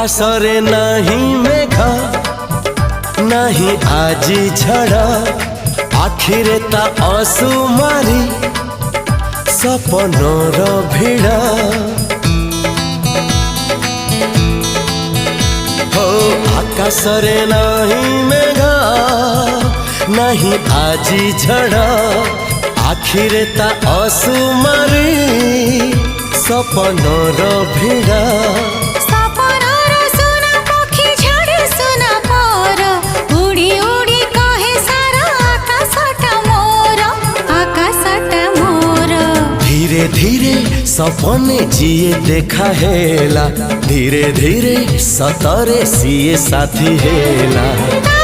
आकाशरे नहीं मेघ नहीं आजी झड़ आखिरे ता असुमारी सपनर भिड़ हो आकाशरे नहीं मेघ नहीं आजी झड़ आखिरे ता असुमारी सपनर भिड़ धीरे धीरे सपने जिए देखा हेला धीरे धीरे सतरे सीए साथी हेला।